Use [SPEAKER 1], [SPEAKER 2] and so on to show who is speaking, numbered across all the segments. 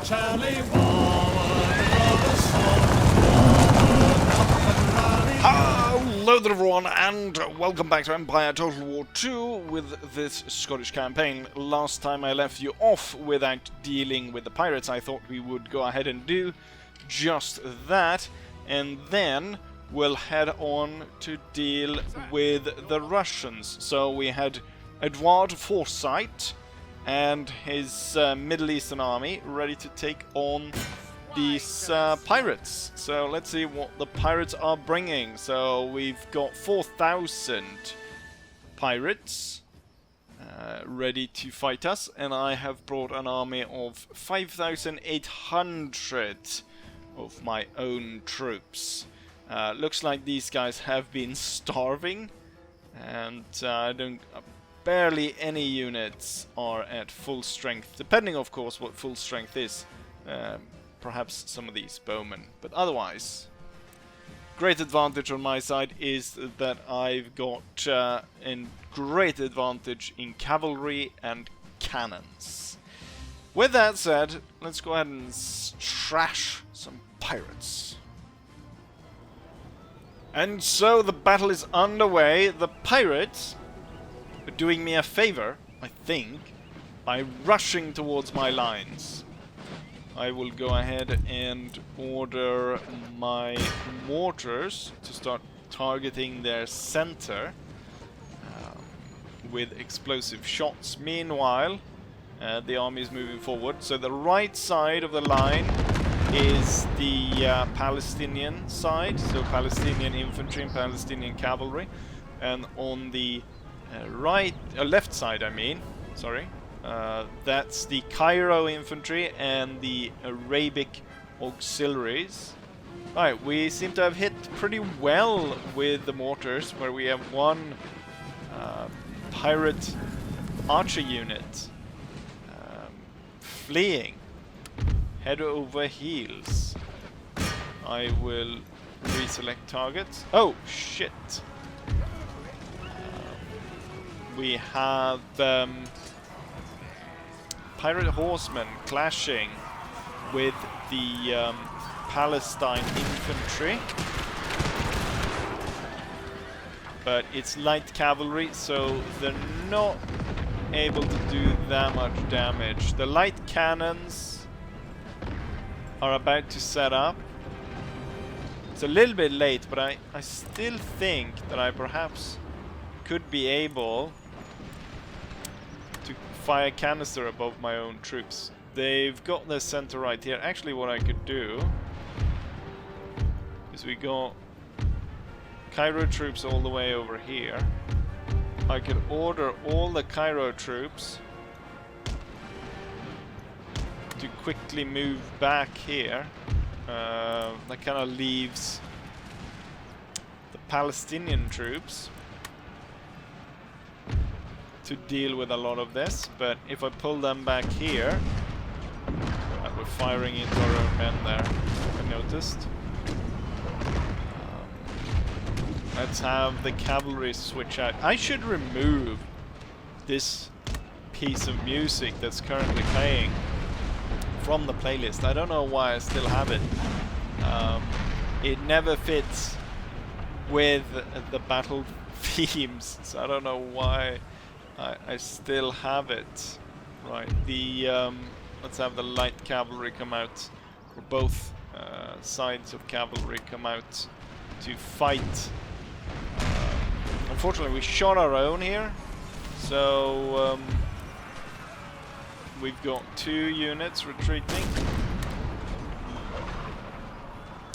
[SPEAKER 1] Hello there everyone, and welcome back to Empire Total War 2 with this Scottish campaign. Last time I left you off without dealing with the pirates. I thought we would go ahead and do just that, and then we'll head on to deal with the Russians. So we had Edward Forsyth and his Middle Eastern army ready to take on these pirates. So let's see what the pirates are bringing. So we've got 4,000 pirates ready to fight us, and I have brought an army of 5,800 of my own troops. Looks like these guys have been starving, and barely any units are at full strength, depending of course what full strength is. Perhaps some of these bowmen, but otherwise great advantage on my side is that I've got a great advantage in cavalry and cannons. With that said, let's go ahead and trash some pirates. And so the battle is underway. The pirates are doing me a favor, I think, by rushing towards my lines. I will go ahead and order my mortars to start targeting their center with explosive shots. Meanwhile, the army is moving forward. So the right side of the line is the Palestinian side, so Palestinian infantry and Palestinian cavalry, and on the left side, that's the Cairo infantry and the Arabic auxiliaries. Right, we seem to have hit pretty well with the mortars, where we have one pirate archer unit fleeing head over heels. I will reselect targets. Oh shit! We have pirate horsemen clashing with the Palestine infantry, but it's light cavalry, so they're not able to do that much damage. The light cannons are about to set up. It's a little bit late, but I still think that I perhaps could be able to fire canister above my own troops. They've got their center right here. Actually, what I could do is we got Cairo troops all the way over here. I could order all the Cairo troops to quickly move back here. That kind of leaves the Palestinian troops to deal with a lot of this, but if I pull them back here, we're firing into our own men there, I noticed. Let's have the cavalry switch out. I should remove this piece of music that's currently playing from the playlist. I don't know why I still have it. It never fits with the battle themes, so I don't know why I still have it. Right, let's have the light cavalry come out, or both sides of cavalry come out to fight. Unfortunately, we shot our own here, so we've got 2 units retreating.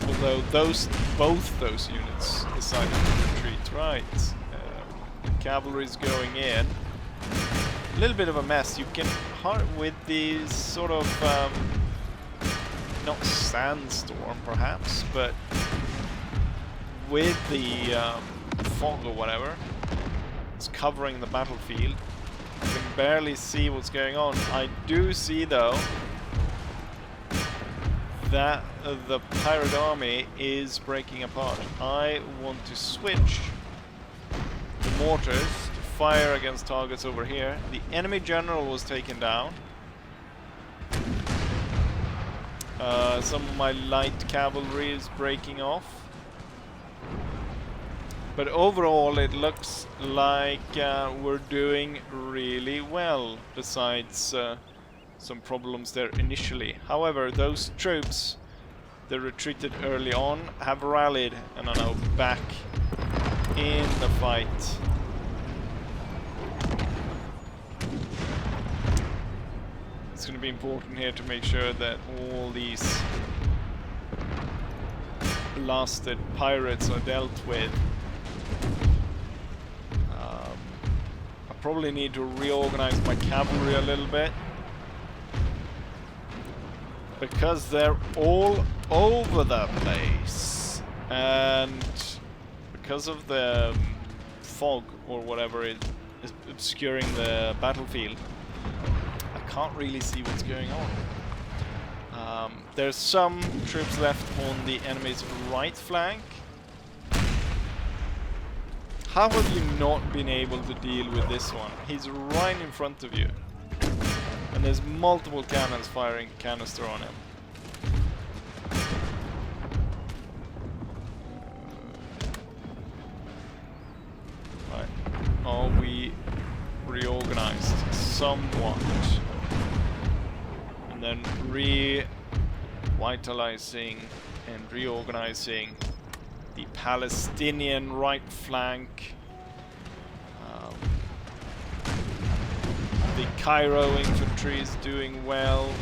[SPEAKER 1] Although both those units decided to retreat. Right, cavalry's going in. A little bit of a mess. You can with these sort of not sandstorm perhaps, but with the fog or whatever, it's covering the battlefield. You can barely see what's going on. I do see though that the pirate army is breaking apart. I want to switch the mortars to fire against targets over here. The enemy general was taken down. some of my light cavalry is breaking off. But overall it looks like we're doing really well, besides some problems there initially. However, those troops that retreated early on have rallied and are now back in the fight. It's going to be important here to make sure that all these blasted pirates are dealt with. I probably need to reorganize my cavalry a little bit, because they're all over the place, and because of the fog or whatever is obscuring the battlefield, I can't really see what's going on. There's some troops left on the enemy's right flank. How have you not been able to deal with this one? He's right in front of you, and there's multiple cannons firing canister on him. Right. Are we reorganized somewhat? And then revitalizing and reorganizing the Palestinian right flank. The Cairo infantry is doing well.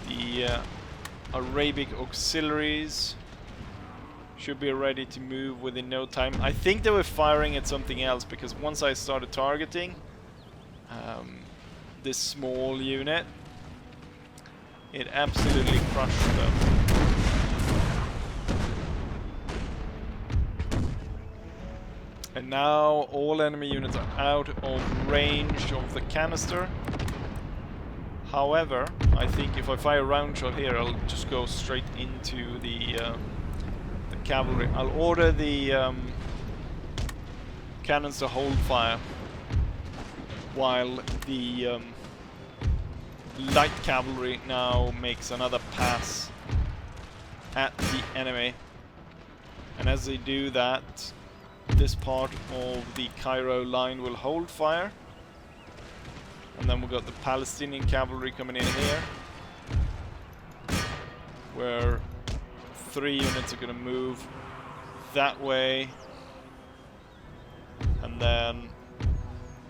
[SPEAKER 1] The Arabic auxiliaries should be ready to move within no time. I think they were firing at something else, because once I started targeting this small unit, it absolutely crushed them. And now all enemy units are out of range of the canister. However, I think if I fire a round shot here, I'll just go straight into the cavalry. I'll order the cannons to hold fire, while the light cavalry now makes another pass at the enemy. And as they do that, this part of the Cairo line will hold fire. And then we've got the Palestinian cavalry coming in here, where 3 units are going to move that way, and then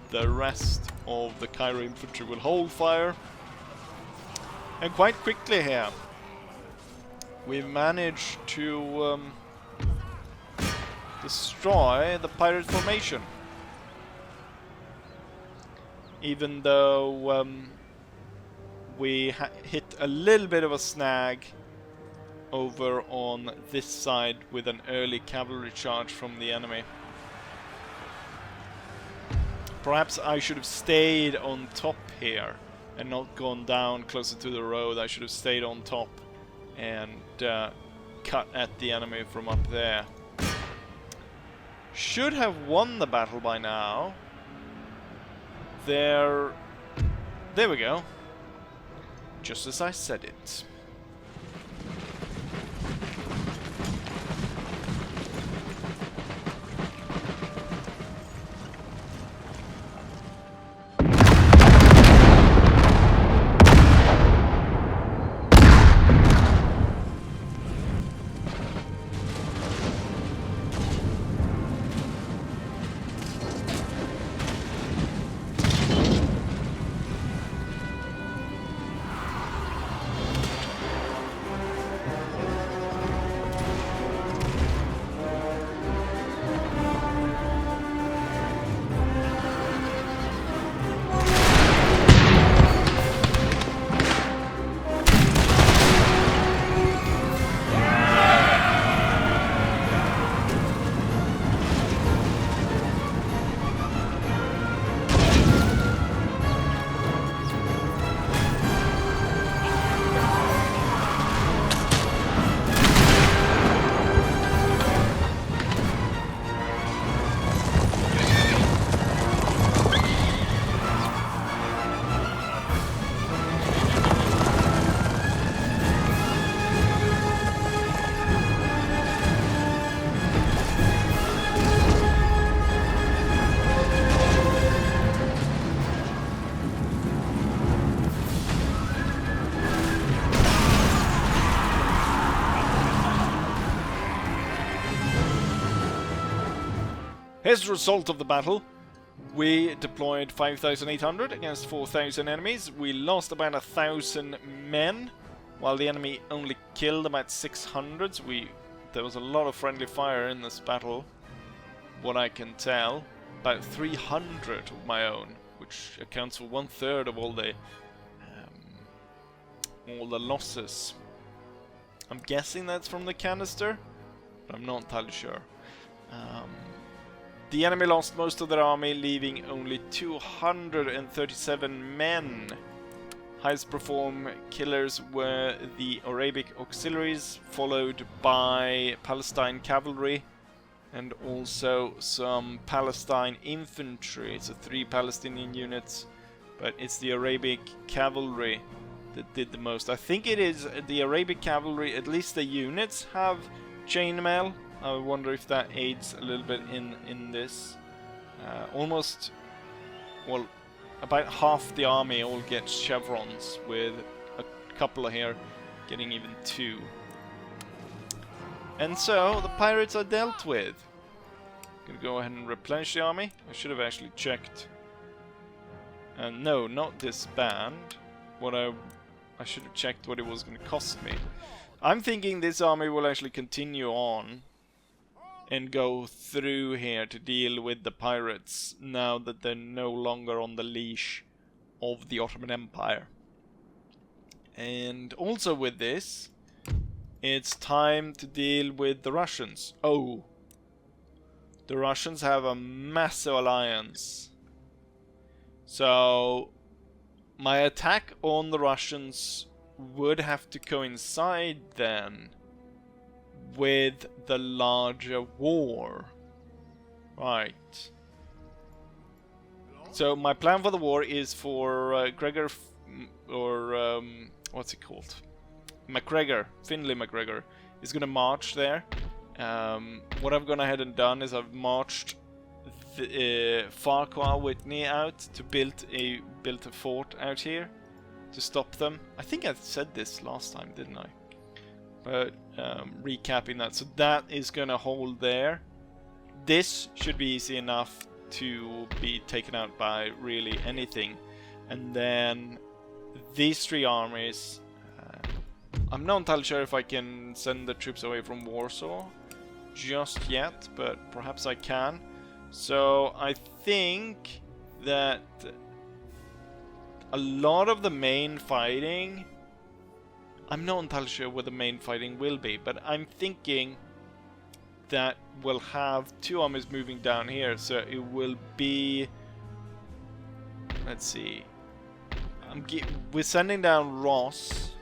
[SPEAKER 1] the rest of the Cairo infantry will hold fire. And quite quickly here, we've managed to destroy the pirate formation, even though we hit a little bit of a snag over on this side with an early cavalry charge from the enemy. Perhaps I should have stayed on top here and not gone down closer to the road. I should have stayed on top and cut at the enemy from up there. Should have won the battle by now. There we go. Just as I said it. As a result of the battle, we deployed 5,800 against 4,000 enemies. We lost about 1,000 men, while the enemy only killed about 600. So there was a lot of friendly fire in this battle, what I can tell. About 300 of my own, which accounts for 1/3 of all the losses. I'm guessing that's from the canister, but I'm not entirely sure. The enemy lost most of their army, leaving only 237 men. Highest perform killers were the Arabic auxiliaries, followed by Palestine cavalry, and also some Palestine infantry. So 3 Palestinian units, but it's the Arabic cavalry that did the most. I think it is the Arabic cavalry, at least the units have chainmail. I wonder if that aids a little bit in this. Almost, well, about half the army all gets chevrons, with a couple here getting even 2. And so the pirates are dealt with. Gonna go ahead and replenish the army. I should have actually checked. No, not disband. I should have checked what it was going to cost me. I'm thinking this army will actually continue on and go through here to deal with the pirates now that they're no longer on the leash of the Ottoman Empire. And also with this, it's time to deal with the Russians. Oh, the Russians have a massive alliance. So my attack on the Russians would have to coincide then with the larger war. Right. So my plan for the war is for Gregor, what's it called? MacGregor, Finlay MacGregor, is going to march there. What I've gone ahead and done is I've marched Farquhar Whitney out to build a fort out here to stop them. I think I said this last time, didn't I? But recapping that, so that is gonna hold there. This should be easy enough to be taken out by really anything. And then these 3 armies, I'm not entirely sure if I can send the troops away from Warsaw just yet, but perhaps I can. So I think that a lot of the main fighting, I'm not entirely sure what the main fighting will be, but I'm thinking that we'll have 2 armies moving down here, so it will be, let's see, we're sending down Ross,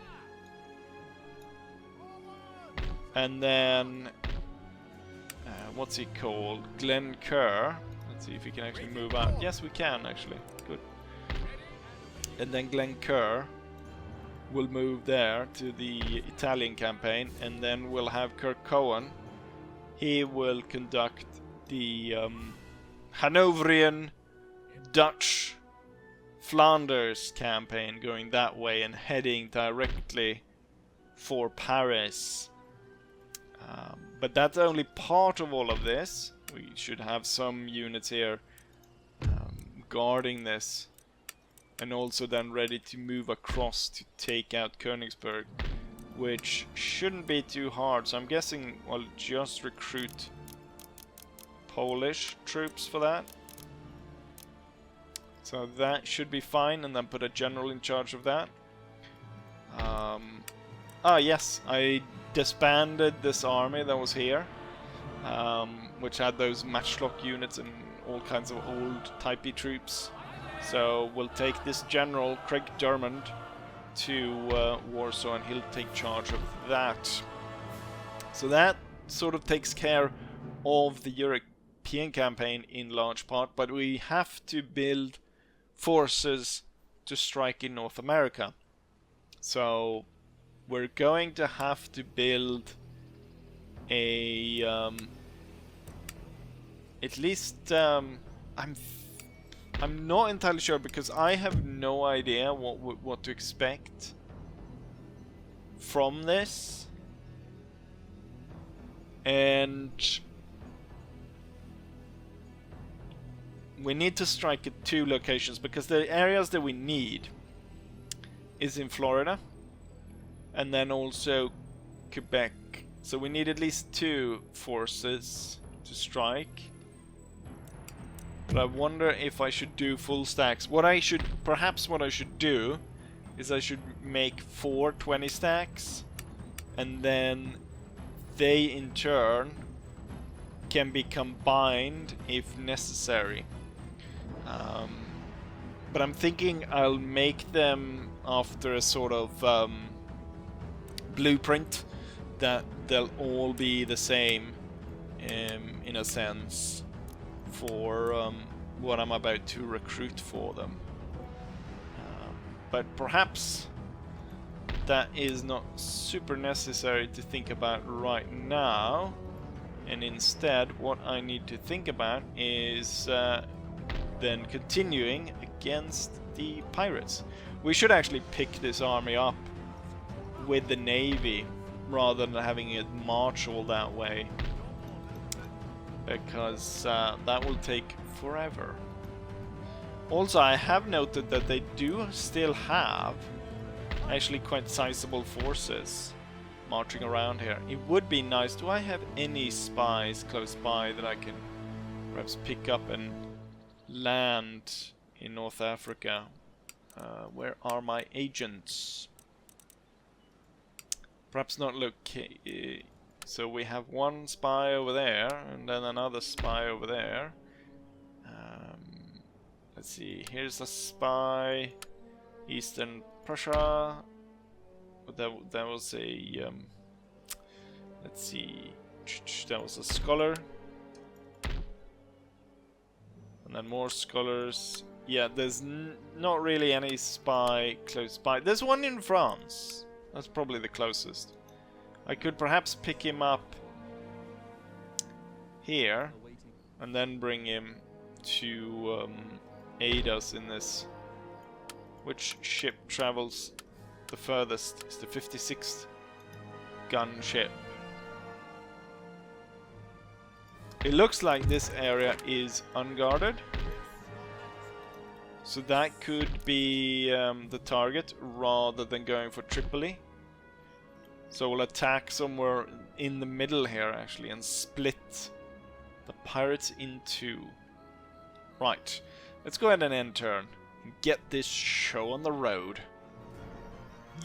[SPEAKER 1] and then what's he called? Glenn Kerr. Let's see if we can actually move out. Yes, we can actually. Good. And then Glenn Kerr will move there to the Italian campaign, and then we'll have Kirk Cohen. He will conduct the Hanoverian Dutch Flanders campaign, going that way and heading directly for Paris. But that's only part of all of this. We should have some units here guarding this, and also then ready to move across to take out Königsberg, which shouldn't be too hard. So I'm guessing I'll just recruit Polish troops for that. So that should be fine, and then put a general in charge of that. Yes, I disbanded this army that was here, which had those matchlock units and all kinds of old typey troops. So we'll take this general, Craig Dermond, to Warsaw, and he'll take charge of that. So that sort of takes care of the European campaign in large part, but we have to build forces to strike in North America. So we're going to have to build a at least I'm not entirely sure, because I have no idea what to expect from this, and we need to strike at 2 locations, because the areas that we need is in Florida and then also Quebec. So we need at least 2 forces to strike. But I wonder if I should do full stacks. Perhaps what I should do is I should make 4 20 stacks, and then they in turn can be combined if necessary. But I'm thinking I'll make them after a sort of blueprint that they'll all be the same in a sense for what I'm about to recruit for them. But perhaps that is not super necessary to think about right now, and instead what I need to think about is then continuing against the pirates. We should actually pick this army up with the navy rather than having it march all that way, because that will take forever. Also, I have noted that they do still have actually quite sizable forces marching around here. It would be nice. Do I have any spies close by that I can perhaps pick up and land in North Africa? Where are my agents? Perhaps not look. So we have 1 spy over there, and then another spy over there. Let's see. Here's a spy. Eastern Prussia. That was a. Let's see. That was a scholar. And then more scholars. Yeah, there's not really any spy close by. There's one in France. That's probably the closest. I could perhaps pick him up here and then bring him to aid us in this. Which ship travels the furthest? It's the 56th gun ship. It looks like this area is unguarded, so that could be the target rather than going for Tripoli. So we'll attack somewhere in the middle here actually and split the pirates in 2. Right, let's go ahead and end turn and get this show on the road.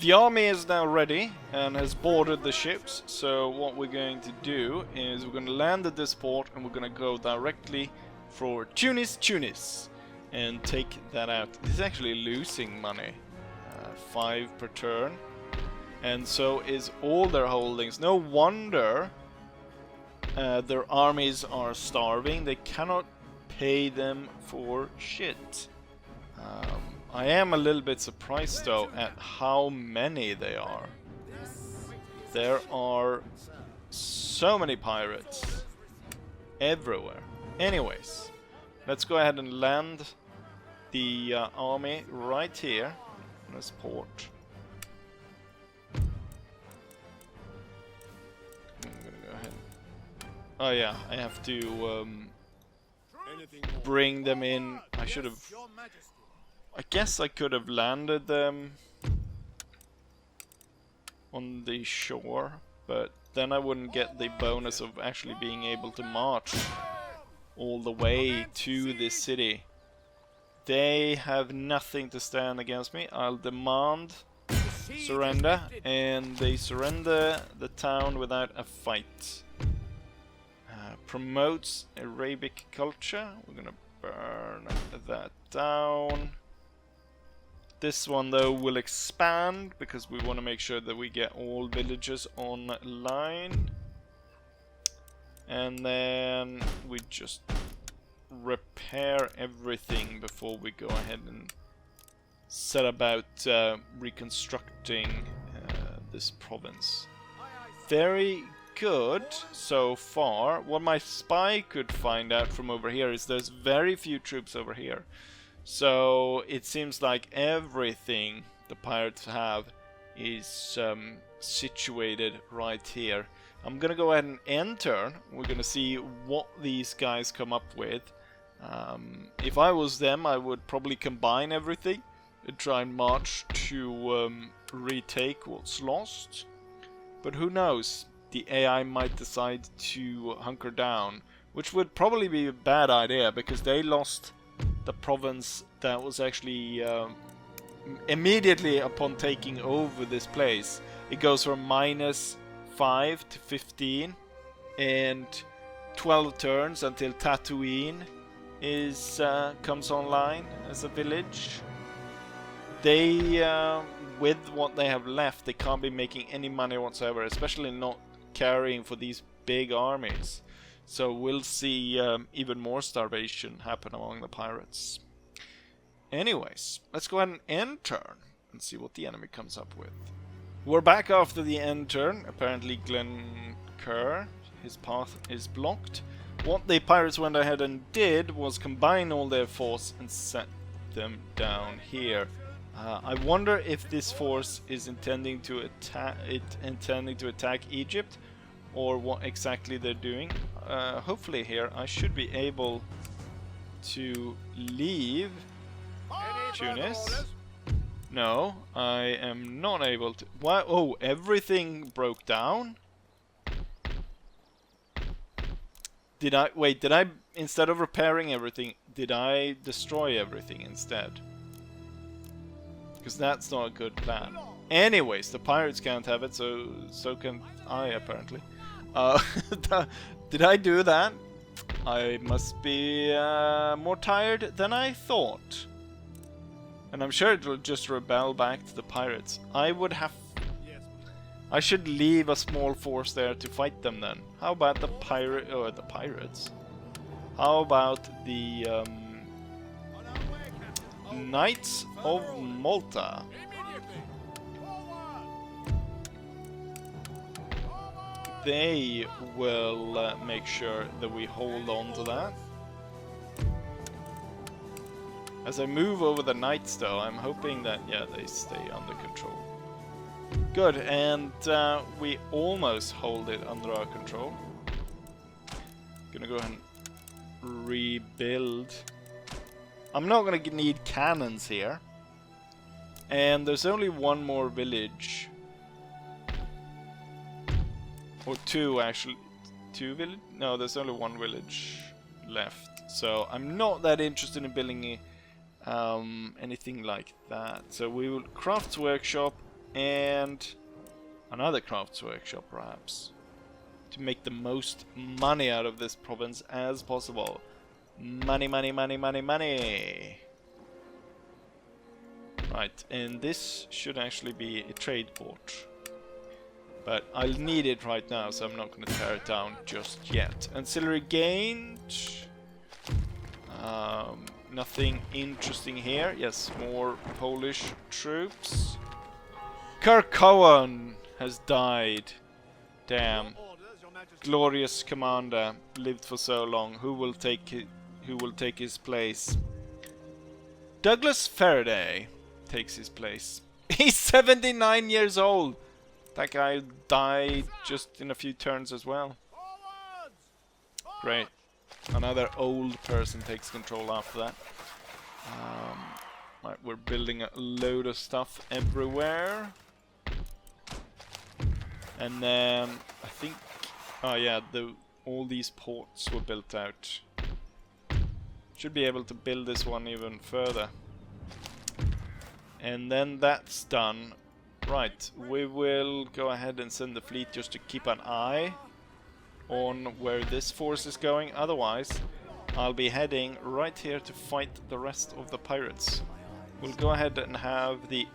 [SPEAKER 1] The army is now ready and has boarded the ships, so what we're going to do is we're going to land at this port and we're going to go directly for Tunis, and take that out. This is actually losing money, 5 per turn, and so is all their holdings. No wonder their armies are starving. They cannot pay them for shit. I am a little bit surprised though at how many they are. There are so many pirates everywhere. Anyways, let's go ahead and land the army right here in this port. I'm gonna go ahead. Oh yeah, I have to bring them in. I should have. I guess I could have landed them on the shore, but then I wouldn't get the bonus of actually being able to march all the way to this city. They have nothing to stand against me. I'll demand surrender, and they surrender the town without a fight. Promotes Arabic culture. We're gonna burn that down. This one though will expand because we want to make sure that we get all villages online. And then we just repair everything before we go ahead and set about reconstructing this province. Very good so far. What my spy could find out from over here is there's very few troops over here. So it seems like everything the pirates have is situated right here. I'm gonna go ahead and end turn. We're gonna see what these guys come up with. If I was them, I would probably combine everything and try and march to retake what's lost. But who knows? The AI might decide to hunker down, which would probably be a bad idea because they lost the province that was actually immediately upon taking over this place. It goes from -5 to 15 and 12 turns until Tatooine is comes online as a village. They, with what they have left, they can't be making any money whatsoever, especially not carrying for these big armies. So we'll see even more starvation happen among the pirates. Anyways, let's go ahead and end turn and see what the enemy comes up with. We're back after the end turn. Apparently Glencoe, his path is blocked. What the pirates went ahead and did was combine all their force and set them down here. I wonder if this force is intending to attack Egypt, or what exactly they're doing. Hopefully here I should be able to leave Tunis. No, I am not able to. Why? Oh, everything broke down? Did I... Wait, did I... Instead of repairing everything, did I destroy everything instead? Because that's not a good plan. Anyways, the pirates can't have it, so can I, apparently. Did I do that? I must be more tired than I thought. And I'm sure it will just rebel back to the pirates. I would have... I should leave a small force there to fight them then. How about the pirates? How about the Knights of Malta? They will make sure that we hold on to that. As I move over the knights though, I'm hoping that, yeah, they stay under control. Good, and we almost hold it under our control. Gonna go ahead and rebuild. I'm not gonna need cannons here. And there's only one more village. Or two, actually. Two village? No, there's only one village left. So I'm not that interested in building anything like that. So we will crafts workshop and another crafts workshop perhaps, to make the most money out of this province as possible. Money, money, money, money, money. Right, and this should actually be a trade port. But I'll need it right now, so I'm not going to tear it down just yet. Ancillary gained. Nothing interesting here. Yes, more Polish troops. Kirkowan has died. Damn. Glorious commander, lived for so long. Who will take his place? Douglas Faraday takes his place. He's 79 years old. That guy died just in a few turns as well. Great. Another old person takes control after that. Right, we're building a load of stuff everywhere. And then I think, oh yeah, all these ports were built out. Should be able to build this one even further. And then that's done. Right, we will go ahead and send the fleet just to keep an eye on where this force is going. Otherwise, I'll be heading right here to fight the rest of the pirates. We'll go ahead and have the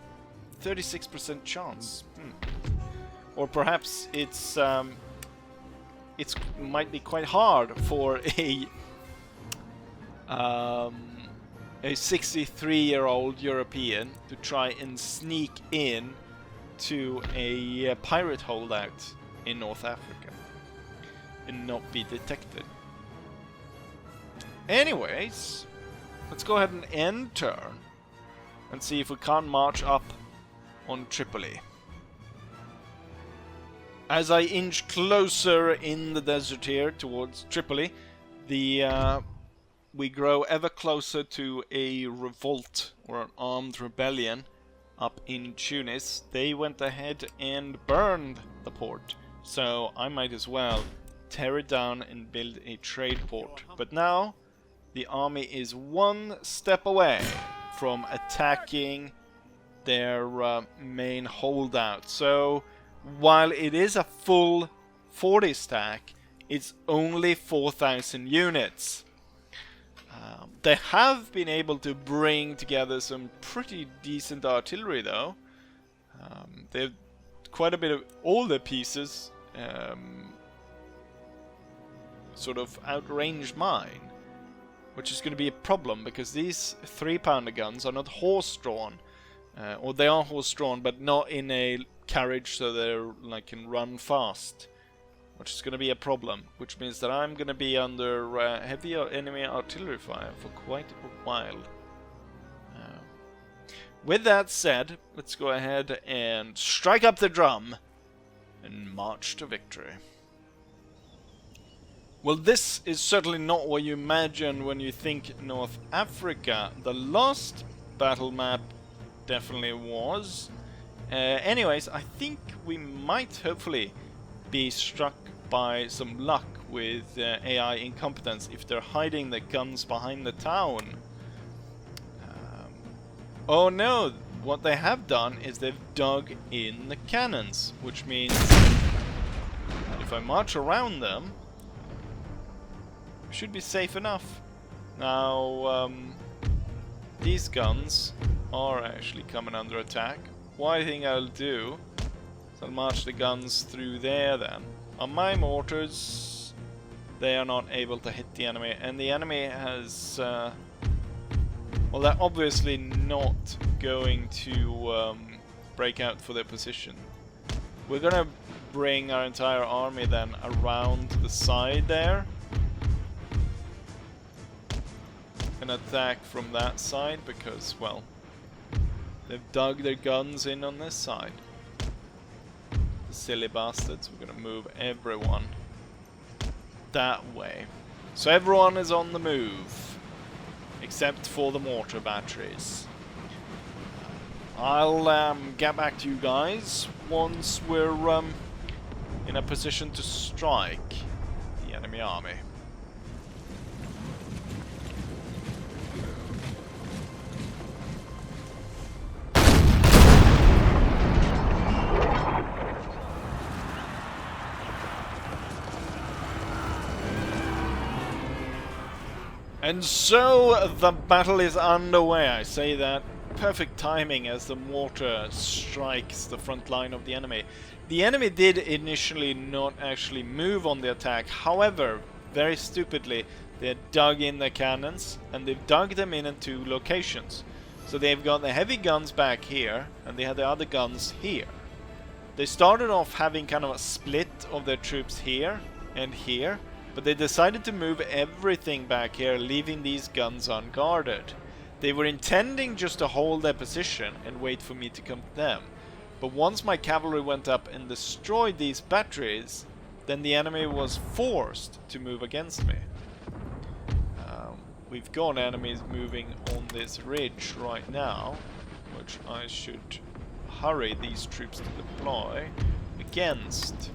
[SPEAKER 1] 36% chance. Or perhaps it's might be quite hard for a 63-year-old European to try and sneak in to a pirate holdout in North Africa and not be detected. Anyways, let's go ahead and end turn and see if we can't march up on Tripoli. As I inch closer in the desert here towards Tripoli, the we grow ever closer to a revolt or an armed rebellion up in Tunis. They went ahead and burned the port, so I might as well tear it down and build a trade port. But now the army is one step away from attacking their main holdout. So while it is a full 40 stack, it's only 4,000 units. They have been able to bring together some pretty decent artillery though. They've quite a bit of all the pieces sort of outranged mine, which is going to be a problem because these 3-pounder guns are not horse-drawn, or they are horse-drawn but not in a carriage so they're like can run fast, which is going to be a problem, which means that I'm going to be under heavy enemy artillery fire for quite a while. With that said, let's go ahead and strike up the drum and march to victory. Well, this is certainly not what you imagine when you think North Africa. The last battle map definitely was. Anyways, I think we might hopefully be struck by some luck with AI incompetence if they're hiding the guns behind the town. Oh no, what they have done is they've dug in the cannons, which means if I march around them, I should be safe enough. Now, these guns are actually coming under attack. What I think I'll do is I'll march the guns through there then. On my mortars, they are not able to hit the enemy, and the enemy has well, they're obviously not going to break out for their position. We're gonna bring our entire army then around the side there and attack from that side because, well, they've dug their guns in on this side. The silly bastards. We're gonna move everyone that way. So everyone is on the move, except for the mortar batteries. I'll get back to you guys once we're in a position to strike the enemy army. And so the battle is underway. I say that perfect timing as the mortar strikes the front line of the enemy. The enemy did initially not actually move on the attack. However, very stupidly, they dug in their cannons and they've dug them in two locations. So they've got the heavy guns back here and they had the other guns here. They started off having kind of a split of their troops here and here. But they decided to move everything back here, leaving these guns unguarded. They were intending just to hold their position and wait for me to come to them. But once my cavalry went up and destroyed these batteries, then the enemy was forced to move against me. We've got enemies moving on this ridge right now, which I should hurry these troops to deploy against.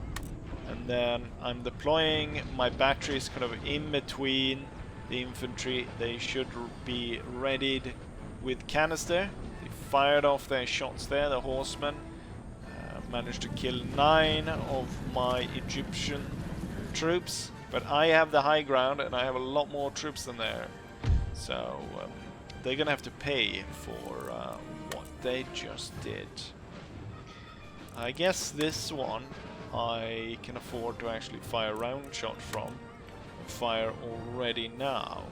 [SPEAKER 1] And then I'm deploying my batteries kind of in between the infantry. They should be readied with canister. They fired off their shots there, the horsemen. Managed to kill 9 of my Egyptian troops. But I have the high ground and I have a lot more troops than there. So they're gonna have to pay for what they just did. I guess this one I can afford to actually fire round shot from. Fire already now.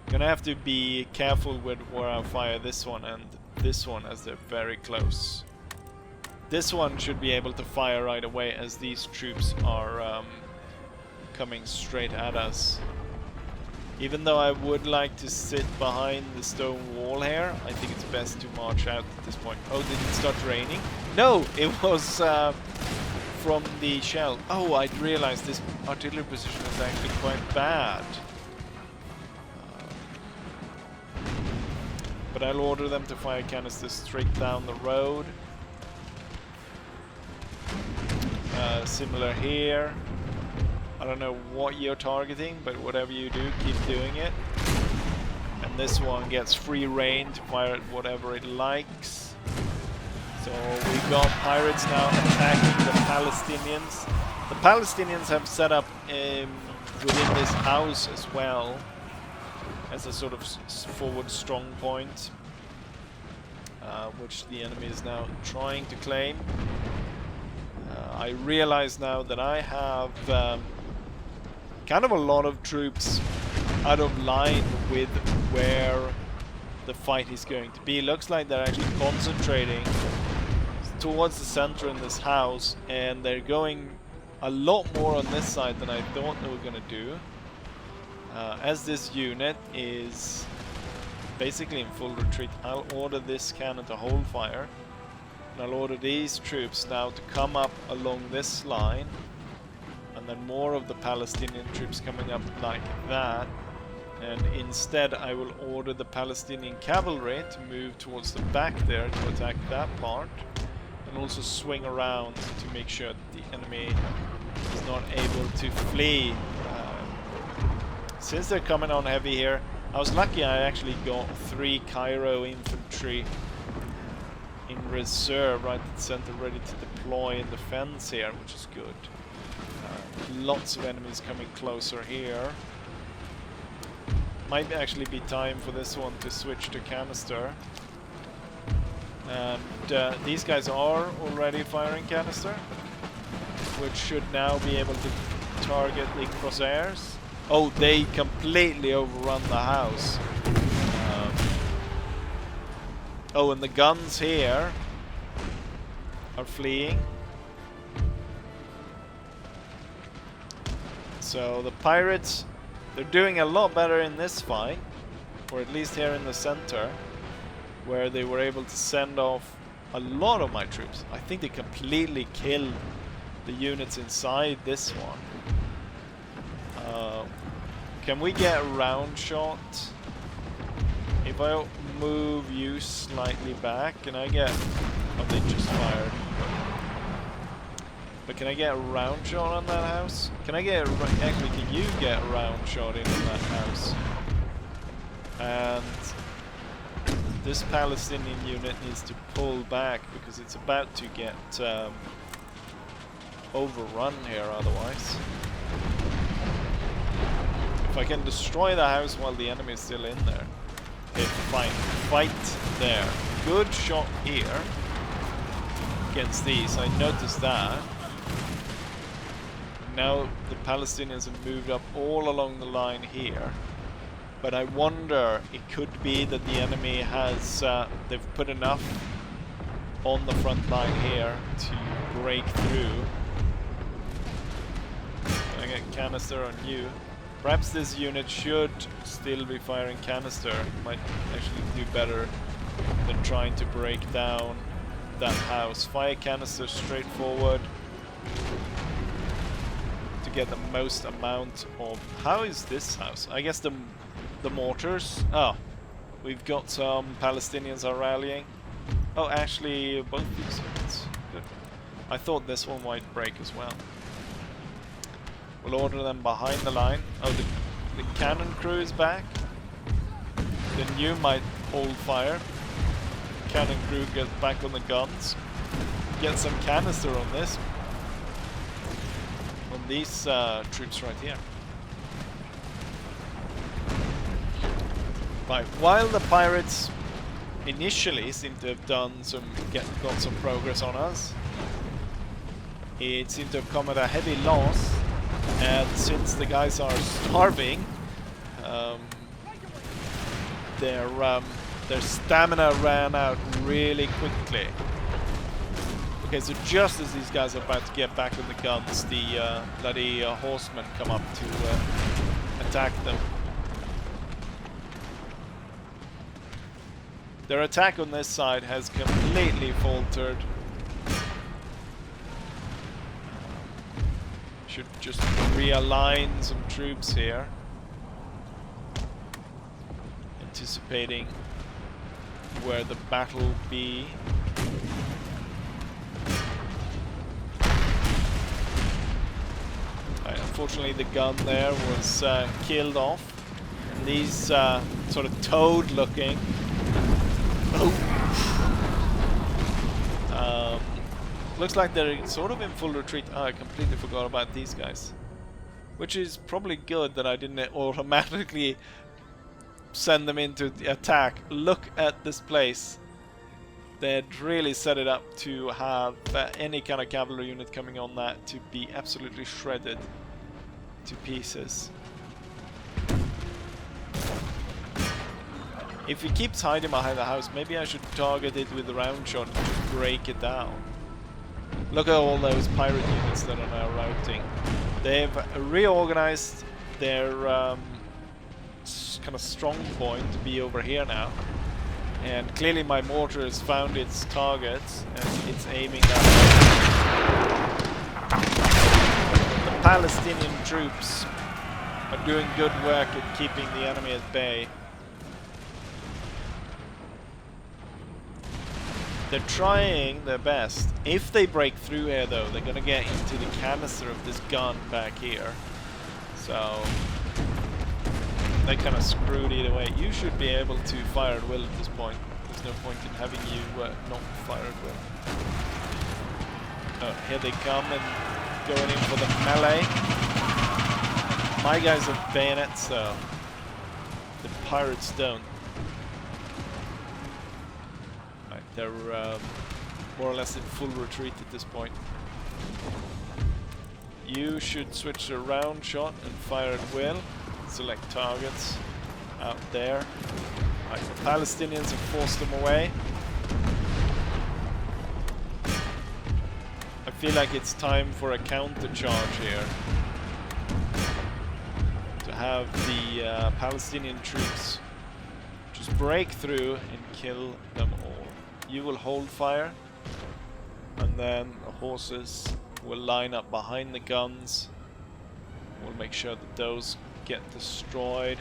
[SPEAKER 1] Gonna have to be careful with where I fire this one and this one as they're very close. This one should be able to fire right away as these troops are coming straight at us. Even though I would like to sit behind the stone wall here, I think it's best to march out at this point. Oh, did it start raining? No, it was from the shell. Oh, I realized this artillery position is actually quite bad. But I'll order them to fire canisters straight down the road. Similar here. I don't know what you're targeting, but whatever you do, keep doing it. And this one gets free reign to fire at whatever it likes. So we've got pirates now attacking the Palestinians. The Palestinians have set up within this house as well as a sort of forward strong point, which the enemy is now trying to claim. I realize now that I have kind of a lot of troops out of line with where the fight is going to be. Looks like they're actually concentrating towards the center in this house, and they're going a lot more on this side than I thought they were going to do. As this unit is basically in full retreat, I'll order this cannon to hold fire. And I'll order these troops now to come up along this line, and then more of the Palestinian troops coming up like that. And instead I will order the Palestinian cavalry to move towards the back there to attack that part, and also swing around to make sure that the enemy is not able to flee. Since they're coming on heavy here, I was lucky I actually got 3 Cairo infantry in reserve right at the center, ready to deploy in defense here, which is good. Lots of enemies coming closer here. Might actually be time for this one to switch to canister. And these guys are already firing canister, which should now be able to target the crosshairs. Oh, they completely overrun the house. Oh, and the guns here are fleeing. So the pirates, they're doing a lot better in this fight, or at least here in the center, where they were able to send off a lot of my troops. I think they completely killed the units inside this one. Can we get a round shot? If I move you slightly back, can I get... Oh, they just fired. But can I get a round shot on that house? Can I get a... Actually, can you get a round shot in on that house? And this Palestinian unit needs to pull back because it's about to get overrun here otherwise. If I can destroy the house while the enemy is still in there. Okay, fine. Fight there. Good shot here against these. I noticed that. Now the Palestinians have moved up all along the line here. But I wonder, it could be that the enemy has, they've put enough on the front line here to break through. Can I get canister on you? Perhaps this unit should still be firing canister. Might actually do better than trying to break down that house. Fire canister straight forward to get the most amount of... How is this house? I guess the mortars. Oh, we've got some Palestinians are rallying. Oh, actually, both these units. Good. I thought this one might break as well. We'll order them behind the line. Oh, the cannon crew is back. Then you might hold fire. Cannon crew gets back on the guns. Get some canister on this. On these troops right here. Right, while the pirates initially seem to have done got some progress on us, it seemed to have come at a heavy loss, and since the guys are starving, their stamina ran out really quickly. Okay, so just as these guys are about to get back on the guns, the bloody horsemen come up to attack them. Their attack on this side has completely faltered. should just realign some troops here. Anticipating where the battle will be. Unfortunately, the gun there was killed off. And these sort of toad-looking. Looks like they're sort of in full retreat. Oh, I completely forgot about these guys. Which is probably good that I didn't automatically send them into the attack. Look at this place. They'd really set it up to have any kind of cavalry unit coming on that to be absolutely shredded to pieces. If he keeps hiding behind the house, maybe I should target it with a round shot and just break it down. Look at all those pirate units that are now routing. They've reorganized their kind of strong point to be over here now. And clearly my mortar has found its targets and it's aiming that way. The Palestinian troops are doing good work at keeping the enemy at bay. They're trying their best. If they break through here though, they're gonna get into the canister of this gun back here. So they kind of screwed either way. You should be able to fire at will at this point. There's no point in having you not fire at will. Oh, here they come and going in for the melee. My guys have bayonets, so the pirates don't. Right, they're more or less in full retreat at this point. You should switch to round shot and fire at will. Select targets out there. Right, the Palestinians have forced them away. I feel like it's time for a counter charge here. To have the Palestinian troops just break through and kill them all. You will hold fire, and then the horses will line up behind the guns. We'll make sure that those get destroyed.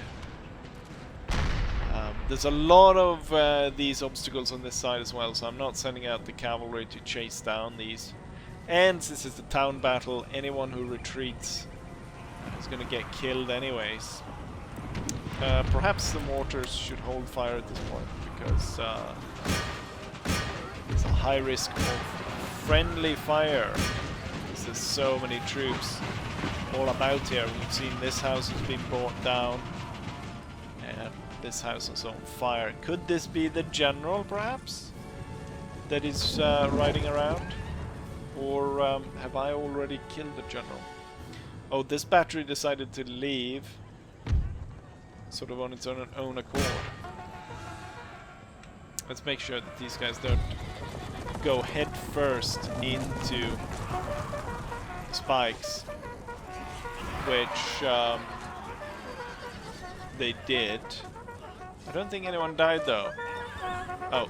[SPEAKER 1] There's a lot of these obstacles on this side as well, so I'm not sending out the cavalry to chase down these. And since it's a town battle, anyone who retreats is going to get killed anyways. Perhaps the mortars should hold fire at this point, because there's a high risk of friendly fire. There's so many troops all about here. We've seen this house has been brought down, and this house is on fire. Could this be the general, perhaps, that is riding around? Or have I already killed the general? Oh, this battery decided to leave, sort of on its own accord. Let's make sure that these guys don't go head first into spikes, which they did. I don't think anyone died though. Oh,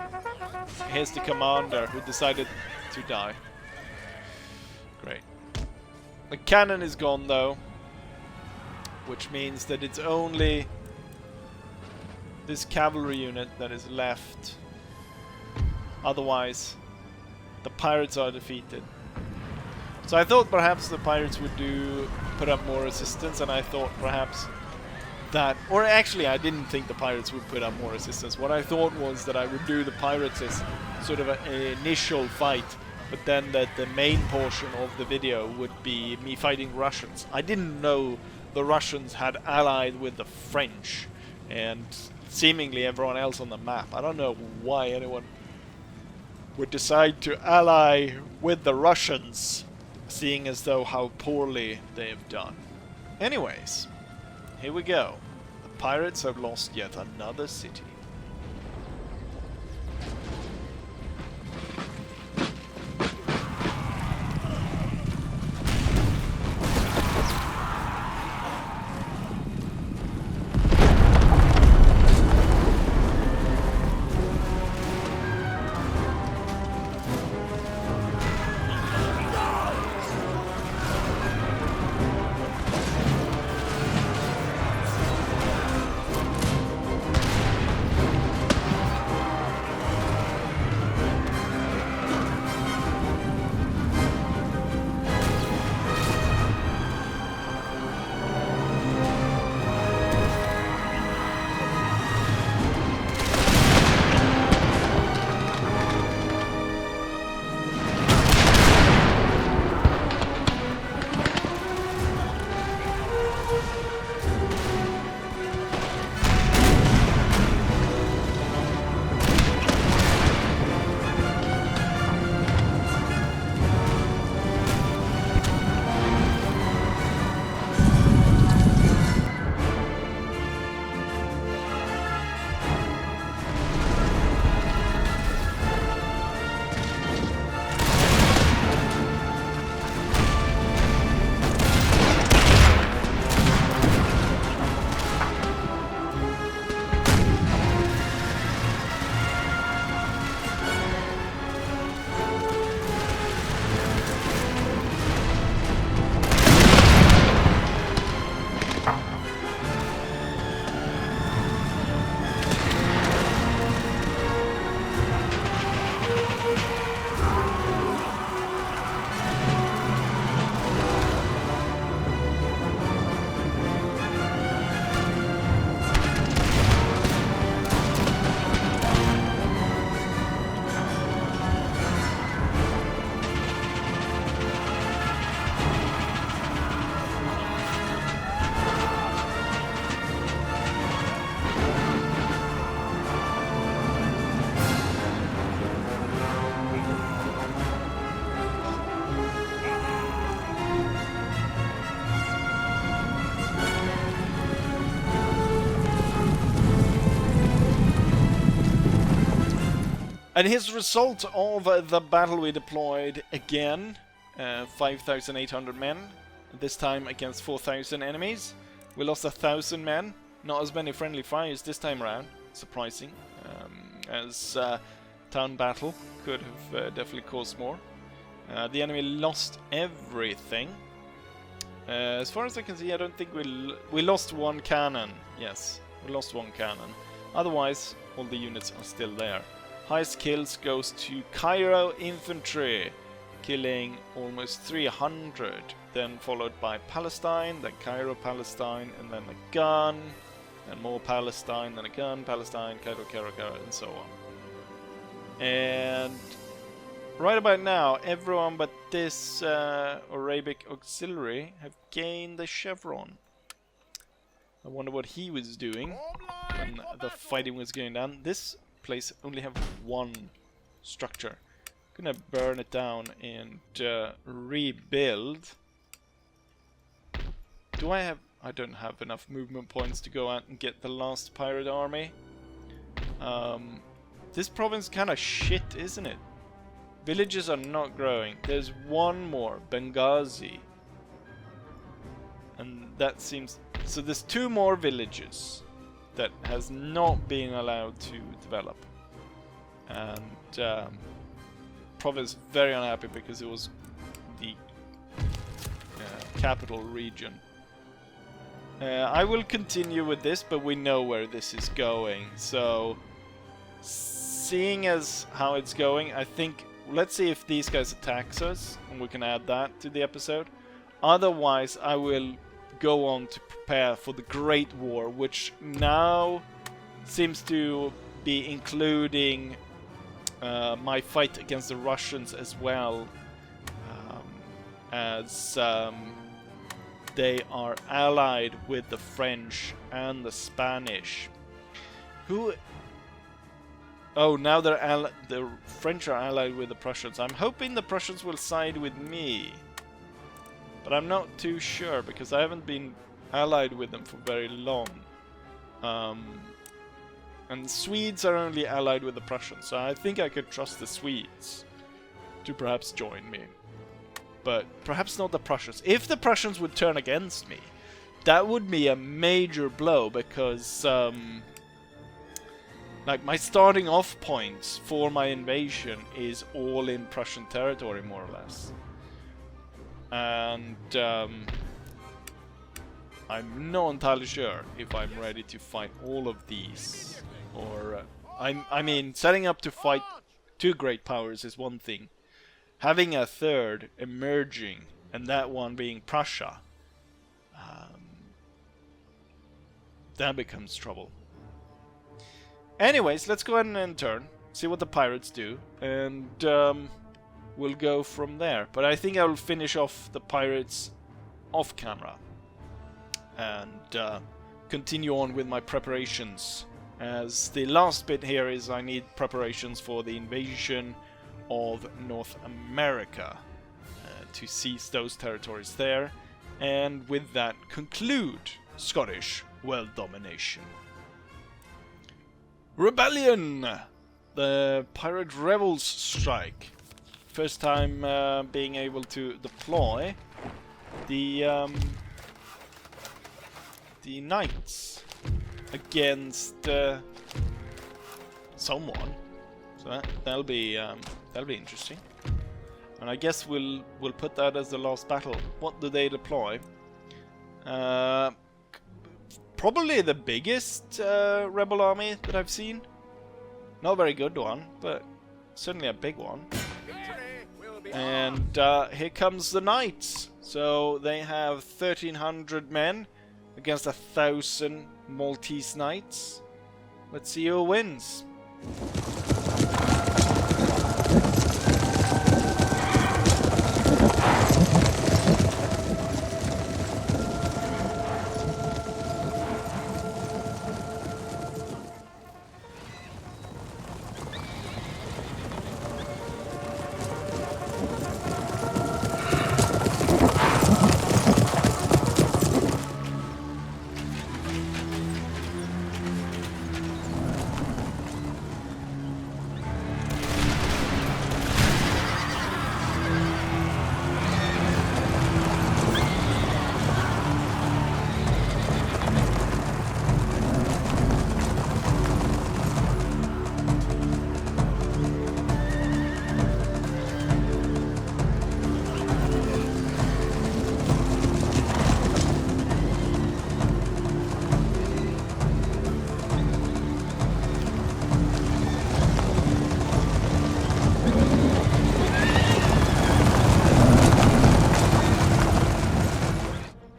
[SPEAKER 1] here's the commander who decided to die. Great. The cannon is gone though, which means that it's only this cavalry unit that is left. Otherwise, the pirates are defeated. So I thought perhaps the pirates would put up more resistance, and I thought perhaps that, or actually I didn't think the pirates would put up more resistance. What I thought was that I would do the pirates as sort of an initial fight, but then that the main portion of the video would be me fighting Russians. I didn't know the Russians had allied with the French and seemingly everyone else on the map. I don't know why anyone would decide to ally with the Russians, seeing as though how poorly they've done. Anyways, here we go. The pirates have lost yet another city. And his result of the battle we deployed again, 5,800 men, this time against 4,000 enemies. We lost 1,000 men, not as many friendly fires this time around, surprising, as town battle could have definitely caused more. The enemy lost everything. As far as I can see, I don't think we lost one cannon. Yes, we lost one cannon. Otherwise, all the units are still there. Highest kills goes to Cairo infantry, killing almost 300. Then followed by Palestine, then Cairo, Palestine, and then a gun, and more Palestine, then a gun, Palestine, Cairo, Cairo, Cairo, and so on. And right about now, everyone but this Arabic auxiliary have gained the chevron. I wonder what he was doing when the fighting was going down. This place only have one structure. Gonna burn it down and rebuild. Do I have... I don't have enough movement points to go out and get the last pirate army. This province kind of shit, isn't it? Villages are not growing. There's one more, Benghazi. And that seems... So there's two more villages that has not been allowed to develop. And province very unhappy because it was the capital region. I will continue with this, but we know where this is going. So, seeing as how it's going, I think... Let's see if these guys attack us, and we can add that to the episode. Otherwise, I will go on to prepare for the Great War, which now seems to be including my fight against the Russians as well, as they are allied with the French and the Spanish. Who... Oh, now the French are allied with the Prussians. I'm hoping the Prussians will side with me. But I'm not too sure, because I haven't been allied with them for very long. And the Swedes are only allied with the Prussians, so I think I could trust the Swedes to perhaps join me. But perhaps not the Prussians. If the Prussians would turn against me, that would be a major blow, because... like, my starting off points for my invasion is all in Prussian territory, more or less. And I'm not entirely sure if I'm ready to fight all of these. Or, I mean, setting up to fight two great powers is one thing. Having a third emerging, and that one being Prussia, that becomes trouble. Anyways, let's go ahead and turn, see what the pirates do, and we'll go from there. But I think I will finish off the pirates off camera and continue on with my preparations, as the last bit here is I need preparations for the invasion of North America to seize those territories there, and with that conclude Scottish world domination. Rebellion! The pirate rebels strike. First time being able to deploy the knights against someone. So that'll be interesting. And I guess we'll put that as the last battle. What do they deploy? Probably the biggest rebel army that I've seen. Not a very good one, but certainly a big one. And here comes the knights. So they have 1,300 men against 1,000 Maltese knights. Let's see who wins.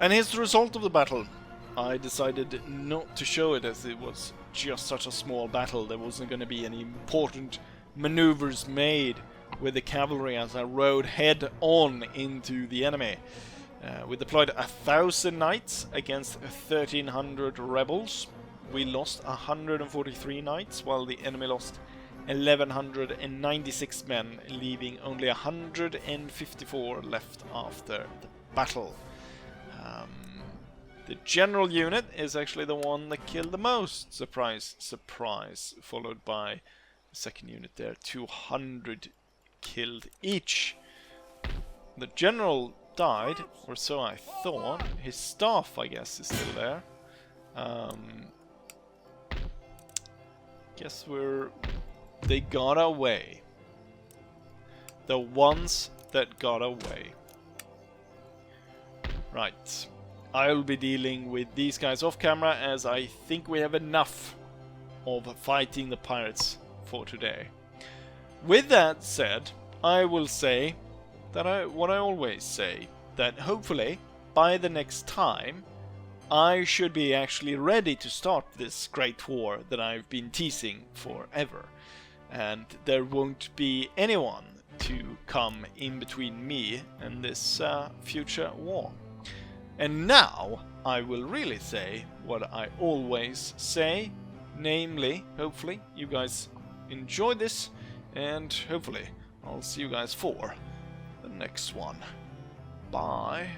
[SPEAKER 1] And here's the result of the battle. I decided not to show it as it was just such a small battle. There wasn't going to be any important maneuvers made with the cavalry as I rode head on into the enemy. We deployed 1,000 knights against 1,300 rebels. We lost 143 knights, while the enemy lost 1,196 men, leaving only 154 left after the battle. The general unit is actually the one that killed the most. Surprise, surprise. Followed by the second unit there, 200 killed each. The general died, or so I thought. His staff, I guess, is still there. Guess they got away. The ones that got away. Right. I'll be dealing with these guys off camera, as I think we have enough of fighting the pirates for today. With that said, I will say that what I always say, that hopefully by the next time I should be actually ready to start this great war that I've been teasing forever, and there won't be anyone to come in between me and this future war. And now I will really say what I always say, namely, hopefully you guys enjoyed this, and hopefully I'll see you guys for the next one. Bye.